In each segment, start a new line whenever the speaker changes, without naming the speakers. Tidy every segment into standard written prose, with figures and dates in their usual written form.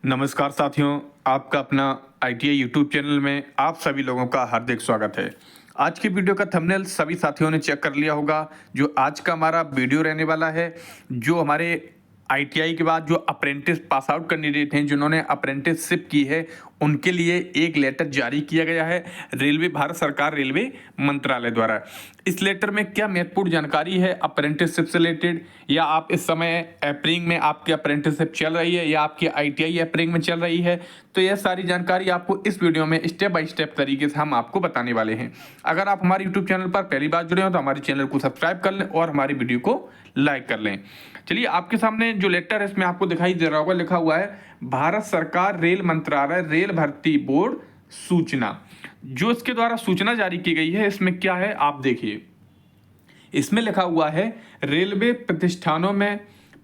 नमस्कार साथियों, आपका अपना आईटीआई यूट्यूब चैनल में आप सभी लोगों का हार्दिक स्वागत है। आज की वीडियो का थंबनेल सभी साथियों ने चेक कर लिया होगा। जो आज का हमारा वीडियो रहने वाला है, जो हमारे आईटीआई के बाद जो अप्रेंटिस पास आउट कैंडिडेट हैं, जिन्होंने अप्रेंटिसशिप की है, उनके लिए एक लेटर जारी किया गया है भारत सरकार रेलवे मंत्रालय द्वारा। इस लेटर में क्या महत्वपूर्ण जानकारी है अप्रेंटिसशिप से रिलेटेड, या आप इस समय अप्रैल में आपकी अप्रेंटिसशिप चल रही है या आपकी आईटीआई अप्रैल में चल रही है, तो यह सारी जानकारी आपको इस वीडियो में स्टेप बाय स्टेप तरीके से हम आपको बताने वाले हैं। अगर आप हमारे यूट्यूब चैनल पर पहली बार जुड़े हो तो हमारे चैनल को सब्सक्राइब कर लें और हमारी वीडियो को लाइक कर लें। चलिए, आपके सामने जो लेटर है इसमें आपको दिखाई दे रहा होगा, लिखा हुआ है भारत सरकार रेल मंत्रालय रेल भर्ती बोर्ड सूचना। जो इसके द्वारा सूचना जारी की गई है, इसमें क्या है आप देखिए। इसमें लिखा हुआ है रेलवे प्रतिष्ठानों में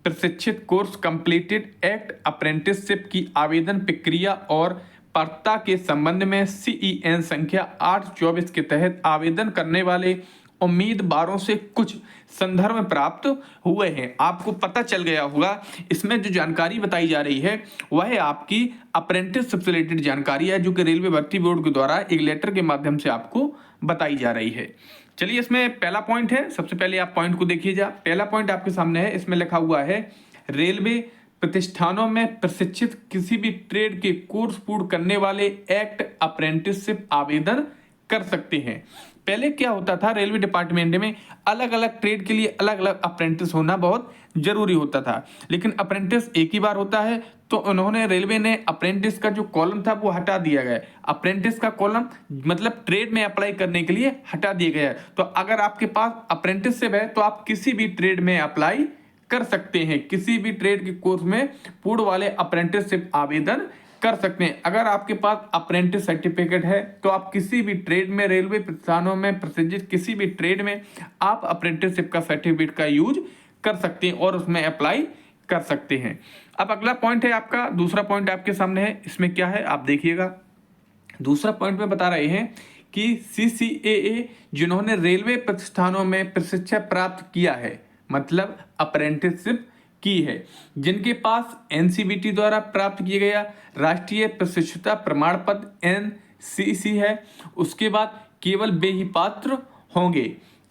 प्रशिक्षित कोर्स कंप्लीटेड एक्ट अप्रेंटिसशिप की आवेदन प्रक्रिया और पात्रता के संबंध में CEN संख्या 824 के तहत आवेदन करने वाले उम्मीदवारों से कुछ संदर्भ प्राप्त हुए हैं। आपको पता चल गया होगा, इसमें जो जानकारी बताई जा रही है वह है आपकी अप्रेंटिसशिप से रिलेटेड जानकारी है, जो कि रेलवे भर्ती बोर्ड के द्वारा एक लेटर के माध्यम से आपको बताई जा रही है। चलिए, इसमें पहला पॉइंट है, सबसे पहले आप पॉइंट को देखिए। जा पहला पॉइंट आपके सामने है, इसमें लिखा हुआ है रेलवे प्रतिष्ठानों में प्रशिक्षित किसी भी ट्रेड के कोर्स पूर्ण करने वाले एक्ट अप्रेंटिसशिप आवेदन कर सकते हैं। पहले क्या होता था, रेलवे डिपार्टमेंट में अलग अलग ट्रेड के लिए अलग अलग अप्रेंटिस होना बहुत जरूरी होता था, लेकिन अप्रेंटिस एक ही बार होता है, तो उन्होंने रेलवे ने अप्रेंटिस का जो कॉलम था वो हटा दिया गया। अप्रेंटिस का कॉलम मतलब ट्रेड में अप्लाई करने के लिए हटा दिया गया है। तो अगर आपके पास अप्रेंटिसशिप है तो आप किसी भी ट्रेड में अप्लाई कर सकते हैं, किसी भी ट्रेड के कोर्स में पूर्ण वाले अप्रेंटिसशिप आवेदन कर सकते हैं। अगर आपके पास अप्रेंटिस सर्टिफिकेट है तो आप किसी भी ट्रेड में, रेलवे प्रतिष्ठानों में प्रशिक्षित किसी भी ट्रेड में आप अप्रेंटिसशिप का सर्टिफिकेट का यूज कर सकते हैं और उसमें अप्लाई कर सकते हैं। अब अगला पॉइंट है आपका, दूसरा पॉइंट आपके सामने है, इसमें क्या है आप देखिएगा। दूसरा पॉइंट में बता रहे हैं कि CCAA जिन्होंने रेलवे प्रतिष्ठानों में प्रशिक्षण प्राप्त किया है, मतलब अप्रेंटिसशिप की है, जिनके पास NCVT द्वारा प्राप्त किया गया राष्ट्रीय प्रशिक्षुता प्रमाण पत्र NCC है, उसके बाद केवल वे ही पात्र होंगे।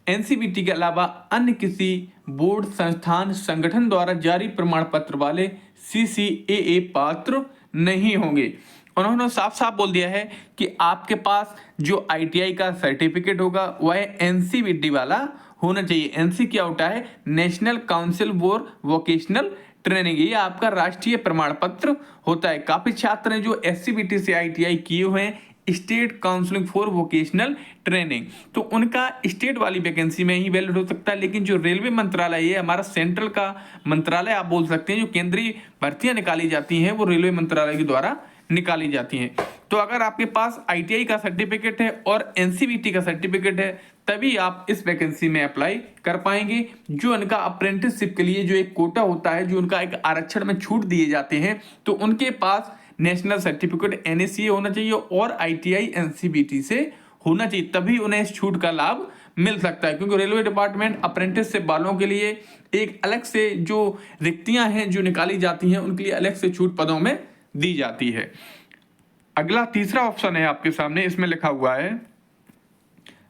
NCVT के अलावा अन्य किसी बोर्ड, संस्थान, संगठन द्वारा जारी प्रमाण पत्र वाले CCAA पात्र नहीं होंगे। उन्होंने साफ साफ बोल दिया है कि आपके पास जो ITI का सर्टिफिकेट होगा वह NCVT वाला होना चाहिए। NC क्या होता है, national council for vocational training, ये आपका राष्ट्रीय प्रमाण पत्र होता है। काफी छात्र हैं जो SCVT से ITI किए हुए हैं, state counselling for vocational training, तो उनका स्टेट वाली वैकेंसी में ही वैलिड हो सकता है। लेकिन जो रेलवे मंत्रालय है, हमारा सेंट्रल का मंत्रालय आप बोल सकते हैं, जो केंद्रीय भर्तियां निकाली जाती हैं वो रेलवे मंत्रालय के द्वारा निकाली जाती हैं। तो अगर आपके पास ITI का सर्टिफिकेट है और NCVT का सर्टिफिकेट है, तभी आप इस वैकेंसी में अप्लाई कर पाएंगे। जो उनका अप्रेंटिसशिप के लिए जो एक कोटा होता है, जो उनका एक आरक्षण में छूट दिए जाते हैं, तो उनके पास नेशनल सर्टिफिकेट NACA होना चाहिए और ITI NCVT से होना चाहिए, तभी उन्हें इस छूट का लाभ मिल सकता है। क्योंकि रेलवे डिपार्टमेंट अप्रेंटिसशिप वालों के लिए एक अलग से जो रिक्तियां हैं जो निकाली जाती हैं, उनके लिए अलग से छूट पदों में दी जाती है। अगला तीसरा ऑप्शन है आपके सामने, इसमें लिखा हुआ है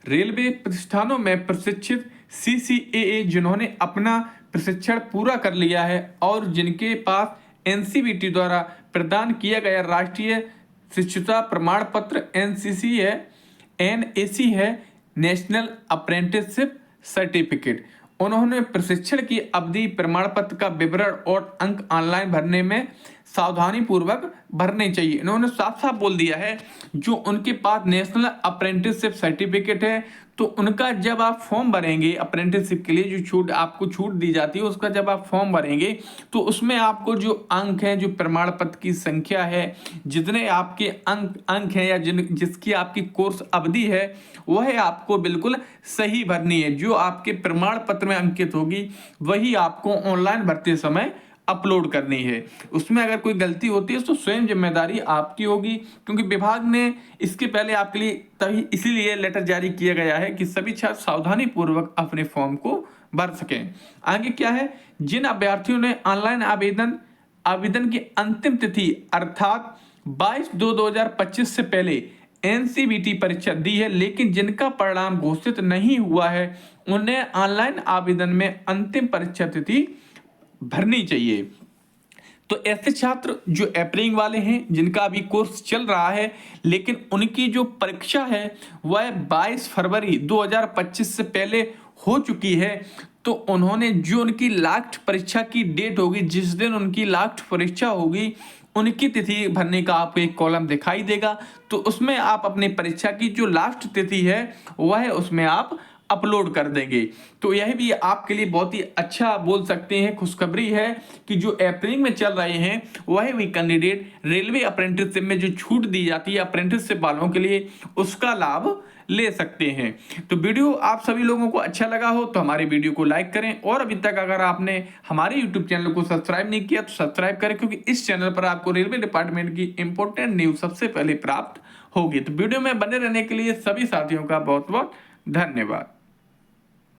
रेलवे प्रतिष्ठानों में प्रशिक्षित CCAA जिन्होंने अपना प्रशिक्षण पूरा कर लिया है और जिनके पास NCVT द्वारा प्रदान किया गया राष्ट्रीय शिक्षुता प्रमाण पत्र NCC है, NAC है, नेशनल अप्रेंटिसशिप सर्टिफिकेट। उन्होंने प्रशिक्षण की अवधि, प्रमाण पत्र का विवरण और अंक ऑनलाइन भरने में सावधानी पूर्वक भरने चाहिए। इन्होंने साफ साफ बोल दिया है, जो उनके पास नेशनल अप्रेंटिसशिप सर्टिफिकेट है, तो उनका जब आप फॉर्म भरेंगे अप्रेंटिसशिप के लिए, जो छूट आपको छूट दी जाती है, उसका जब आप फॉर्म भरेंगे तो उसमें आपको जो अंक है, जो प्रमाण पत्र की संख्या है, जितने आपके अंक हैं या जिसकी आपकी कोर्स अवधि है, वह आपको बिल्कुल सही भरनी है। जो आपके प्रमाण पत्र में अंकित होगी वही आपको ऑनलाइन भरते समय अपलोड करनी है। उसमें अगर कोई गलती होती है तो स्वयं जिम्मेदारी आपकी होगी, क्योंकि विभाग ने इसके पहले आपके लिए तभी इसीलिए लेटर जारी किया गया है कि सभी छात्र सावधानी पूर्वक अपने फॉर्म को भर सकें। आगे क्या है, जिन अभ्यर्थियों ने ऑनलाइन आवेदन आवेदन की अंतिम तिथि अर्थात 22/2/2025 से पहले एनसीबीटी परीक्षा दी है, लेकिन जिनका परिणाम घोषित नहीं हुआ है उन्हें ऑनलाइन आवेदन में अंतिम परीक्षा तिथि भरनी चाहिए। तो ऐसे छात्र जो अप्रैल वाले हैं जिनका अभी कोर्स चल रहा है लेकिन उनकी जो परीक्षा है वह 22 फरवरी 2025 से पहले हो चुकी है, तो उन्होंने जो उनकी लास्ट परीक्षा की डेट होगी, जिस दिन उनकी लास्ट परीक्षा होगी, उनकी तिथि भरने का आपको एक कॉलम दिखाई देगा। तो उसमें आप अपनी परीक्षा की जो लास्ट तिथि है वह उसमें आप अपलोड कर देंगे। तो यह भी आपके लिए बहुत ही अच्छा बोल सकते हैं खुशखबरी है कि जो अप्रैल में चल रहे हैं वह भी कैंडिडेट रेलवे अप्रेंटिसशिप में जो छूट दी जाती है अप्रेंटिसशिप वालों के लिए, उसका लाभ ले सकते हैं। तो वीडियो आप सभी लोगों को अच्छा लगा हो तो हमारे वीडियो को लाइक करें, और अभी तक अगर आपने हमारे यूट्यूब चैनल को सब्सक्राइब नहीं किया तो सब्सक्राइब करें, क्योंकि इस चैनल पर आपको रेलवे डिपार्टमेंट की इंपॉर्टेंट न्यूज सबसे पहले प्राप्त होगी। तो वीडियो में बने रहने के लिए सभी साथियों का बहुत बहुत धन्यवाद।